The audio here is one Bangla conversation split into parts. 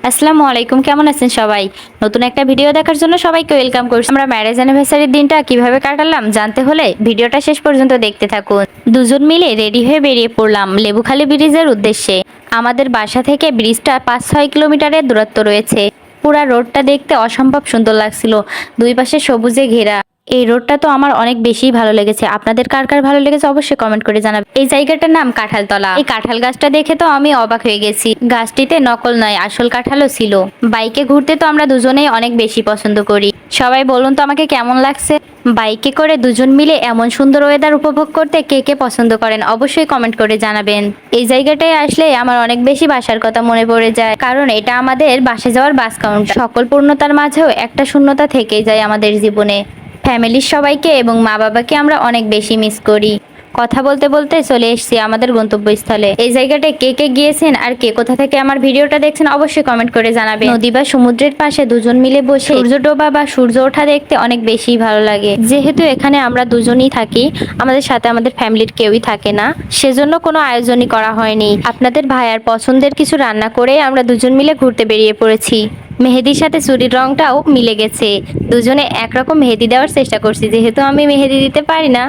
আসসালামু আলাইকুম, কেমন আছেন সবাই? নতুন একটা ভিডিও দেখার জন্য সবাইকে ওয়েলকাম করছি। আমরা ম্যারেজ অ্যানিভার্সারির দিনটা কিভাবে কাটালাম জানতে হলে ভিডিওটা শেষ পর্যন্ত দেখতে থাকুন। দুজন মিলে রেডি হয়ে বেরিয়ে পড়লাম লেবুখালী ব্রিজের উদ্দেশ্যে। আমাদের বাসা থেকে ব্রিজটা 5-6 কিলোমিটারের দূরত্ব রয়েছে। পুরা রোডটা দেখতে অসম্ভব সুন্দর লাগছিল, দুই পাশে সবুজে ঘেরা। এই রোডটা তো আমার অনেক বেশি ভালো লেগেছে। আপনাদের কার কার ভালো লেগেছে অবশ্যই কমেন্ট করে জানাবেন। এই জায়গাটার নাম কাঁঠালতলা। এই কাঁঠাল গাছটা দেখে তো আমি অবাক হয়ে গেছি। গাছটিতে নকল নয়, আসল কাঁঠালও ছিল। বাইকে ঘুরতে তো আমরা দুজনেই অনেক বেশি পছন্দ করি। সবাই বলুন তো আমাকে কেমন লাগছে। বাইকে করে দুজন মিলে এমন সুন্দর ওয়েদার উপভোগ করতে কে কে পছন্দ করেন অবশ্যই কমেন্ট করে জানাবেন। এই জায়গাটায় আসলে আমার অনেক বেশি বাসার কথা মনে পড়ে যায়, কারণ এটা আমাদের বাসে যাওয়ার বাস কাউন্টার। সকল পূর্ণতার মাঝেও একটা শূন্যতা থেকেই যায় আমাদের জীবনে। ফ্যামিলির সবাইকে এবং মা বাবাকে আমরা অনেক বেশি মিস করি। কথা বলতে বলতে চলে এসেছি আমাদের গন্তব্যস্থলে। এই জায়গাটায় কে কে গিয়েছেন আর কে কোথা থেকে আমার ভিডিওটা দেখছেন অবশ্যই কমেন্ট করে জানাবেন। নদী বা সমুদ্রের পাশে দুজন মিলে বসে সূর্য ডোবা বা সূর্য ওঠা দেখতে অনেক বেশি ভালো লাগে। যেহেতু এখানে আমরা দুজনই থাকি, আমাদের সাথে আমাদের ফ্যামিলির কেউই থাকে না, সেজন্য কোনো আয়োজনই করা হয়নি। আপনাদের ভাইয়ার পছন্দের কিছু রান্না করে আমরা দুজন মিলে ঘুরতে বেরিয়ে পড়েছি। মেহেদির সাথে চুড়ির রংটাও মিলে গেছে। দুজনে একরকম মেহেদি দেওয়ার চেষ্টা করছি, যেহেতু আমি মেহেদি দিতে পারি না।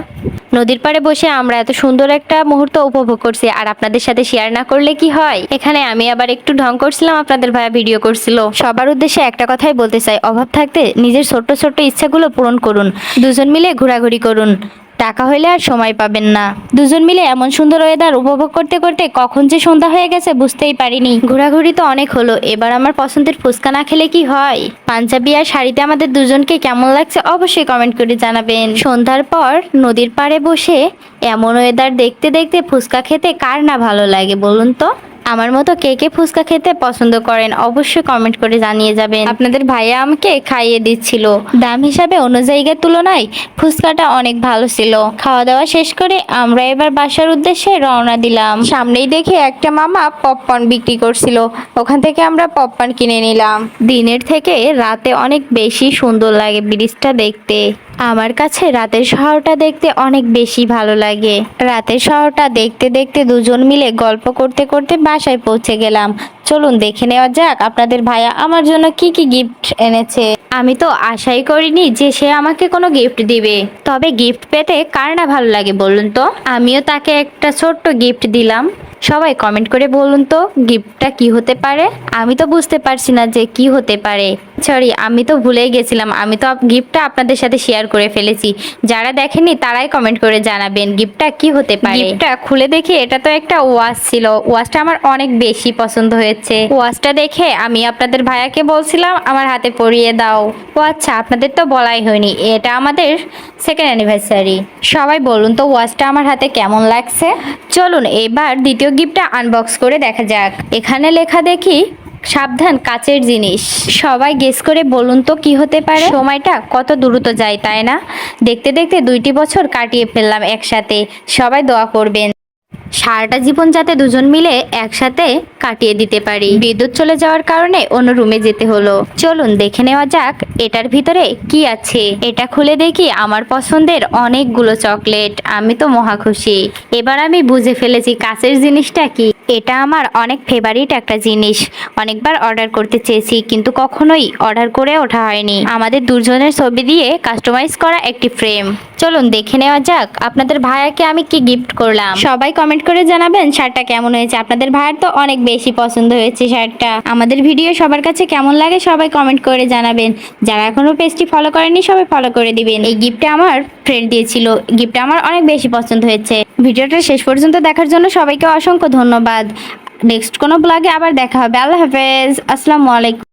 নদীর পাড়ে বসে আমরা এত সুন্দর একটা মুহূর্ত উপভোগ করছি, আর আপনাদের সাথে শেয়ার না করলে কি হয়। এখানে আমি আবার একটু ঢং করছিলাম, আপনাদের ভাইয়া ভিডিও করছিল। সবার উদ্দেশ্যে একটা কথাই বলতে চাই, অভাব থাকতে নিজের ছোট্ট ছোট্ট ইচ্ছাগুলো পূরণ করুন। দুজন মিলে ঘোরাঘুরি করুন, টাকা হইলে আর সময় পাবেন না। দুজন মিলে এমন সুন্দর ওয়েদার উপভোগ করতে করতে কখন যে সন্ধ্যা হয়ে গেছে বুঝতেই পারিনি। ঘোরাঘুরি তো অনেক হলো, এবার আমার পছন্দের ফুচকা না খেলে কি হয়। পাঞ্জাবি আর শাড়িতে আমাদের দুজনকে কেমন লাগছে অবশ্যই কমেন্ট করে জানাবেন। সন্ধ্যার পর নদীর পাড়ে বসে এমন ওয়েদার দেখতে দেখতে ফুচকা খেতে কার না ভালো লাগে বলুন তো। আমার মতো কে কে ফুচকা খেতে পছন্দ করেন অবশ্যই কমেন্ট করে জানিয়ে যাবেন। আপনাদের ভাইয়া আমাকে খাইয়ে দিচ্ছিল। দাম হিসাবে অন্য জায়গার তুলনায় ফুচকাটা অনেক ভালো ছিল। খাওয়া দাওয়া শেষ করে আমরা এবার বাসার উদ্দেশ্যে রওনা দিলাম। সামনেই দেখে একটা মামা পপকর্ন বিক্রি করছিল, ওখান থেকে আমরা পপকর্ন কিনে নিলাম। দিনের থেকে রাতে অনেক বেশি সুন্দর লাগে ব্রিজটা দেখতে। আমার কাছে রাতের শহরটা দেখতে অনেক বেশি ভালো লাগে। রাতের শহরটা দেখতে দেখতে দুজন মিলে গল্প করতে করতে বাসায় পৌঁছে গেলাম। চলুন দেখে নেওয়া যাক আপনাদের ভাইয়া আমার জন্য কি কি গিফট এনেছে। আমি তো আশাই করিনি যে সে আমাকে কোনো গিফট দিবে, তবে গিফট পেতে কার না ভালো লাগে বলুন তো। আমিও তাকে একটা ছোট্ট গিফট দিলাম। সবাই কমেন্ট করে বলুন তো গিফটটা কি হতে পারে। আমি তো বুঝতে পারছি না যে কি হতে পারে। সরি, আমি তো ভুলেই গেছিলাম, আমি তো গিফটটা আপনাদের সাথে শেয়ার করে ফেলেছি। যারা দেখেননি তারাই কমেন্ট করে জানাবেন গিফটটা কি হতে পারে। গিফটটা খুলে দেখি এটা তো একটা ওয়াচ ছিল। ওয়াচটা আমার অনেক বেশি পছন্দ হয়েছে। ওয়াচটা দেখে আমি আপনাদের ভাইয়াকে বলছিলাম আমার হাতে পরিয়ে দাও। ও আচ্ছা, আপনাদের তো বলাই হয়নি, এটা আমাদের সেকেন্ড অ্যানিভার্সারি। সবাই বলুন তো ওয়াচটা আমার হাতে কেমন লাগছে। চলুন এবার দ্বিতীয় গিফটটা আনবক্স করে দেখা যাক। এখানে লেখা দেখি সাবধান কাচের জিনিস। সবাই গেস করে বলুন তো কি হতে পারে। সময়টা কত দ্রুত যায় তাই না। দেখতে দেখতে 2টি বছর কাটিয়ে ফেললাম একসাথে। সবাই দোয়া করবেন সারাটা জীবন যাতে দুজন মিলে একসাথে কাটিয়ে দিতে পারি। বিদ্যুৎ চলে যাওয়ার কারণে অন্য রুমে যেতে হলো। চলুন দেখে নেওয়া যাক এটার ভিতরে কি আছে। এটা খুলে দেখি আমার পছন্দের অনেকগুলো চকলেট। আমি তো মহা খুশি। এবার আমি বুঝে ফেলেছি কাছের জিনিসটা কি। এটা আমার অনেক ফেভারিট একটা জিনিস। অনেকবার অর্ডার করতে চেয়েছি কিন্তু কখনোই অর্ডার করে ওঠা হয়নি। আমাদের দুজনের ছবি দিয়ে কাস্টমাইজ করা একটি ফ্রেম। চলুন দেখে নেওয়া যাক আপনাদের ভাইয়াকে আমি কি গিফট করলাম। সবাই কমেন্ট করে জানাবেন শার্টটা কেমন হয়েছে। আপনাদের ভাইয়ার তো অনেক বেশি পছন্দ হয়েছে শার্টটা। আমাদের ভিডিও সবার কাছে কেমন লাগে সবাই কমেন্ট করে জানাবেন। যারা এখনো পেজটি ফলো করেনি সবাই ফলো করে দিবেন। এই গিফটটা আমার ফ্রেন্ড দিয়েছিল, গিফটটা আমার অনেক বেশি পছন্দ হয়েছে। ভিডিওটা শেষ পর্যন্ত দেখার জন্য সবাইকে অসংখ্য ধন্যবাদ। নেক্সট কোনো ব্লগে আবার দেখা হবে। আল্লাহ হাফেজ, আসসালামু আলাইকুম।